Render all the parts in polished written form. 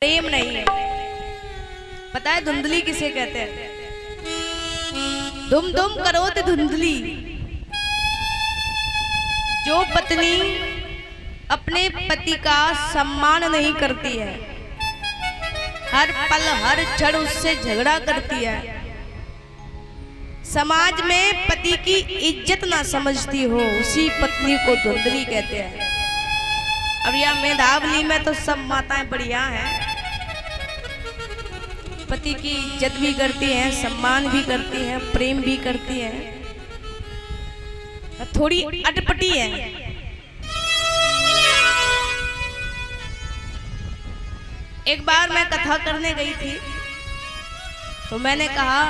प्रेम नहीं है। पता है धुंधली किसे कहते हैं? धुम धुम करो ते धुंधली। जो पत्नी अपने पति का सम्मान नहीं करती है, हर पल हर क्षण उससे झगड़ा करती है, समाज में पति की इज्जत ना समझती हो, उसी पत्नी को धुंधली कहते हैं। अब यह मेधावली में तो सब माताएं बढ़िया हैं, पति की इज्जत भी करती हैं, सम्मान भी करती हैं, प्रेम भी करती हैं, थोड़ी अटपटी है। एक बार मैं कथा करने गई थी तो मैंने कहा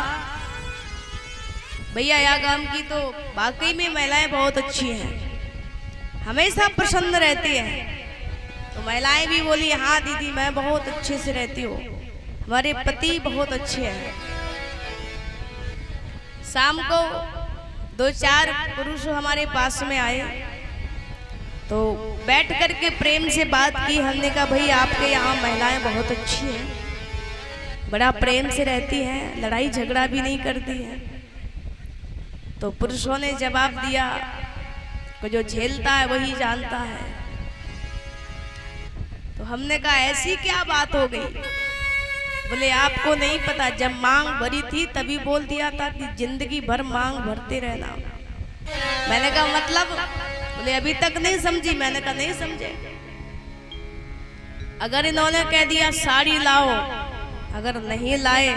भैया या गांव की तो वाकई में महिलाएं बहुत अच्छी हैं, हमेशा प्रसन्न रहती हैं। तो महिलाएं भी बोली हाँ दीदी मैं बहुत अच्छे से रहती हूँ, हमारे पति बहुत अच्छे हैं। शाम को दो चार पुरुष हमारे पास में आए तो बैठ करके प्रेम से बात की। हमने कहा भाई आपके यहाँ महिलाएं बहुत अच्छी हैं, बड़ा प्रेम से रहती हैं, लड़ाई झगड़ा भी नहीं करती हैं। तो पुरुषों ने जवाब दिया कि जो झेलता है वही जानता है। तो हमने कहा ऐसी क्या बात हो गई? बोले आपको नहीं पता, जब मांग भरी थी तभी बोल दिया था कि जिंदगी भर मांग भरते रहना। मैंने कहा मतलब? बोले अभी तक नहीं समझी। मैंने कहा नहीं समझे। अगर इन्होंने कह दिया साड़ी लाओ, अगर नहीं लाए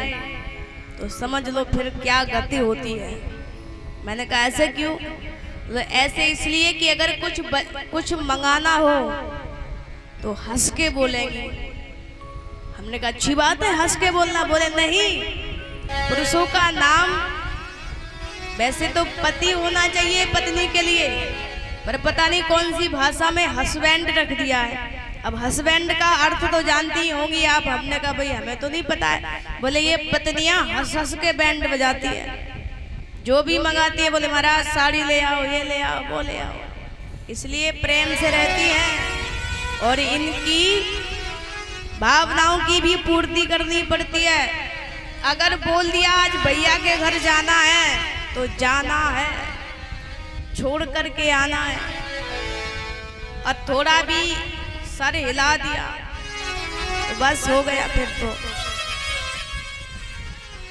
तो समझ लो फिर क्या गति होती है। मैंने कहा ऐसे क्यों? तो ऐसे इसलिए कि अगर कुछ मंगाना हो तो हंस के बोलेंगे। हमने कहा अच्छी बात है हंस के बोलना। बोले नहीं, पुरुषों का नाम वैसे तो पति होना चाहिए पत्नी के लिए, पर पता नहीं कौन सी भाषा में हस्बैंड रख दिया है। अब हस्बैंड का अर्थ तो जानती होंगी आप। हमने कहा भाई हमें तो नहीं पता है। बोले ये पत्नियां हंस हंस के बैंड बजाती है, जो भी मंगाती है बोले महाराज साड़ी ले आओ, ये ले आओ, वो ले आओ। इसलिए प्रेम से रहती हैं और इनकी भावनाओं की भी पूर्ति करनी पड़ती है। अगर बोल दिया आज भैया के घर जाना है तो जाना है, छोड़ करके आना है। और थोड़ा भी सर हिला दिया तो बस हो गया फिर तो।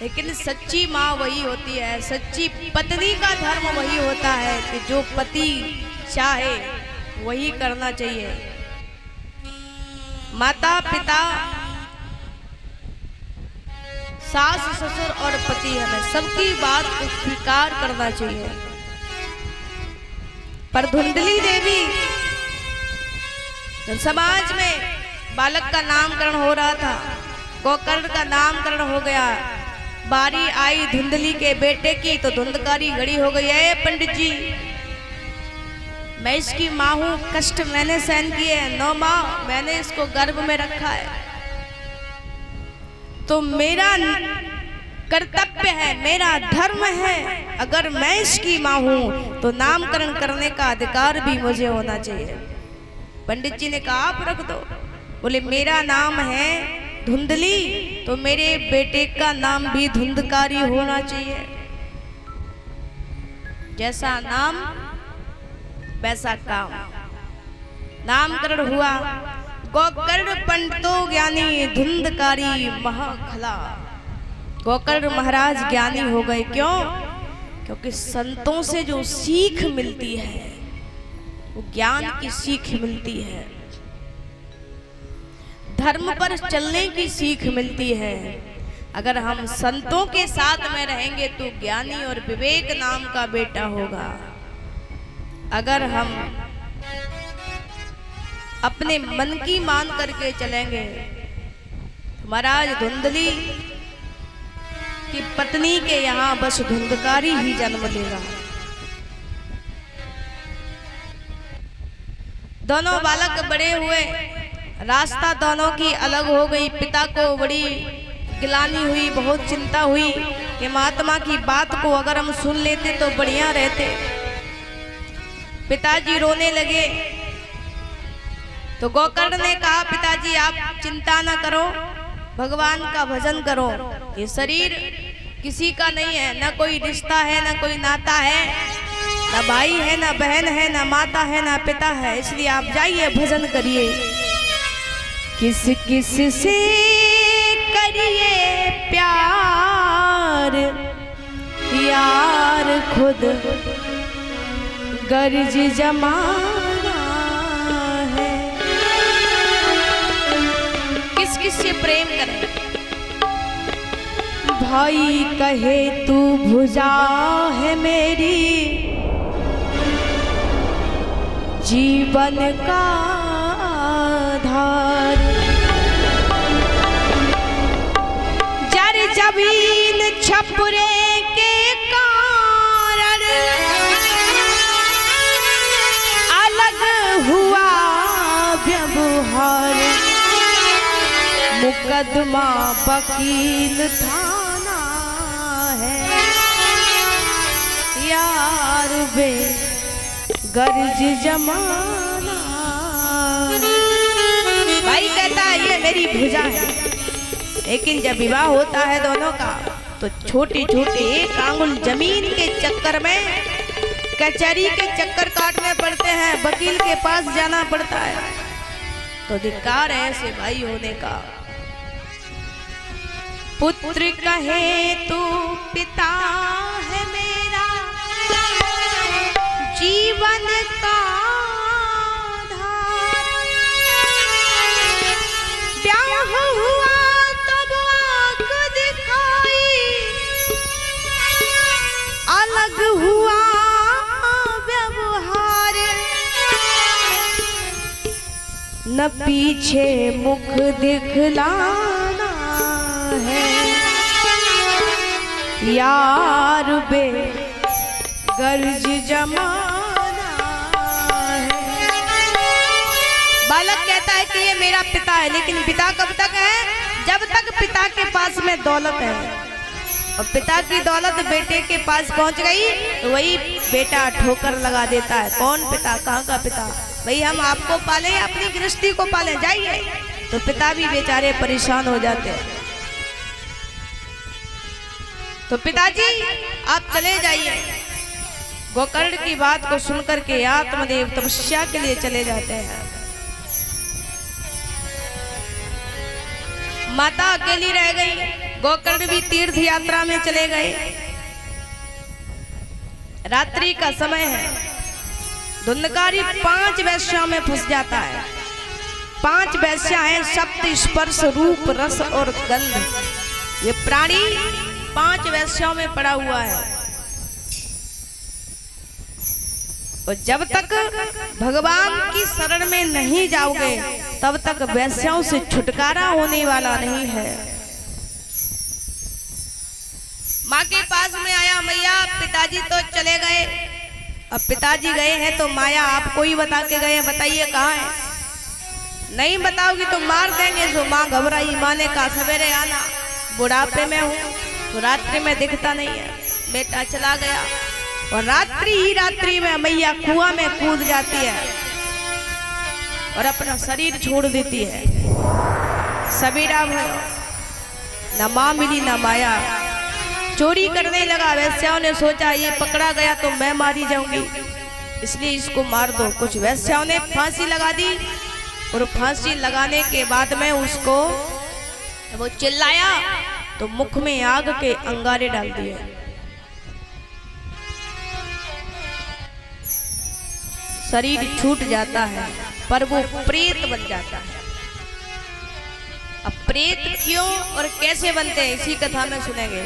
लेकिन सच्ची माँ वही होती है, सच्ची पत्नी का धर्म वही होता है कि जो पति चाहे वही करना चाहिए। माता पिता, सास ससुर और पति, हमें सबकी बात को स्वीकार करना चाहिए। पर धुंधली देवी जब समाज में बालक का नामकरण हो रहा था, गोकर्ण का नामकरण हो गया, बारी आई धुंधली के बेटे की तो धुंधकारी घड़ी हो गई। है पंडित जी मैं इसकी माँ हूँ, कष्ट मैंने सहन किए हैं, 9 माह मैंने इसको गर्भ में रखा है, तो मेरा कर्तव्य है, मेरा धर्म है, अगर मैं इसकी माँ हूँ तो नामकरण करने का अधिकार भी मुझे होना चाहिए। पंडित जी ने कहा आप रख दो। बोले मेरा नाम है धुंधली तो मेरे बेटे का नाम भी धुंधकारी होना चाहिए। जैसा नाम वैसा काम। नामकरण हुआ, गोकर्ण पंडितो ज्ञानी धुंधकारी महाखला। गोकर्ण महाराज ज्ञानी हो गए। क्यों? क्योंकि संतों से जो सीख मिलती है वो ज्ञान की सीख मिलती है, धर्म पर चलने की सीख मिलती है। अगर हम संतों के साथ में रहेंगे तो ज्ञानी और विवेक नाम का बेटा होगा। अगर हम अपने मन की मान करके चलेंगे, महाराज धुंधली की पत्नी के यहाँ बस धुंधकारी ही जन्म लेगा। दोनों बालक बड़े हुए, रास्ता दोनों की अलग हो गई। पिता को बड़ी गिलानी हुई, बहुत चिंता हुई कि महात्मा की बात को अगर हम सुन लेते तो बढ़िया रहते। पिताजी रोने लगे तो गोकर्ण ने कहा पिताजी आप चिंता न करो, भगवान का भजन करो। ये शरीर किसी का नहीं है, न कोई रिश्ता है, न कोई नाता है, न भाई है, न बहन है, न माता है, न पिता है। इसलिए आप जाइए भजन करिए। किस किस से करिए प्यार, यार खुद गर्ज जमाना है। किस किस से प्रेम करें? भाई कहे तू भुजा है मेरी, जीवन का आधार। जर जबीन छपरे के कारण अलग हुआ व्यवहार। मुकदमा वकील थाना है, यार बे गर्ज जमाना। भाई कहता है ये मेरी भुजा है, लेकिन जब विवाह होता है दोनों का तो छोटे छोटे एक आंगुल जमीन के चक्कर में कचहरी के चक्कर काटने पड़ते हैं, वकील के पास जाना पड़ता है। तो धिक्कार है ऐसे भाई होने का। पुत्र कहे तू पिता है मेरा, जीवन का आधार। ब्याह हुआ तब आंख दिखाई, अलग हुआ व्यवहार। न पीछे मुख दिखलाना है, यार बे गर्ज जमाना है। बालक कहता है कि ये मेरा पिता है, लेकिन पिता कब तक है? जब तक पिता के पास में दौलत है। और पिता की दौलत बेटे के पास पहुंच गई तो वही बेटा ठोकर लगा देता है। कौन पिता? कहाँ का पिता? भाई हम आपको पाले, अपनी गृहस्थी को पाले, जाइए। तो पिता भी बेचारे परेशान हो जाते हैं। तो पिताजी आप चले जाइए। गोकर्ण की बात को सुनकर के आत्मदेव तपस्या के लिए चले जाते हैं। माता अकेली रह गई, गोकर्ण भी तीर्थ यात्रा में चले गए। रात्रि का समय है, धुंधकारी 5 वैश्याओं में फंस जाता है। 5 वैश्या हैं, सप्त स्पर्श रूप रस और गंध। ये प्राणी 5 वैश्याओं में पड़ा हुआ है। और जब तक भगवान की शरण में नहीं जाओगे तब तक वैश्याओं से छुटकारा होने वाला नहीं है। माँ के पास में आया, मैया पिताजी तो चले गए। अब पिताजी गए हैं तो माया आपको ही बता के गए, बताइए कहाँ है? नहीं बताओगी तो मार देंगे। जो माँ घबराई, माँ ने कहा सवेरे आना, बुढ़ापे में हूँ तो रात्रि में दिखता नहीं है। बेटा चला गया और रात्रि ही रात्रि में मैया कुआं में कूद जाती है और अपना शरीर छोड़ देती है। सवेरा भयो, न माँ मिली न माया। चोरी करने लगा। वैश्याओं ने सोचा ये पकड़ा गया तो मैं मारी जाऊंगी, इसलिए इसको मार दो। कुछ वैश्याओं ने फांसी लगा दी और फांसी लगाने के बाद में उसको वो चिल्लाया तो मुख में आग के अंगारे डाल दिए। शरीर छूट जाता है पर वो प्रेत बन जाता है। अब प्रेत क्यों और कैसे बनते हैं इसी कथा में सुनेंगे।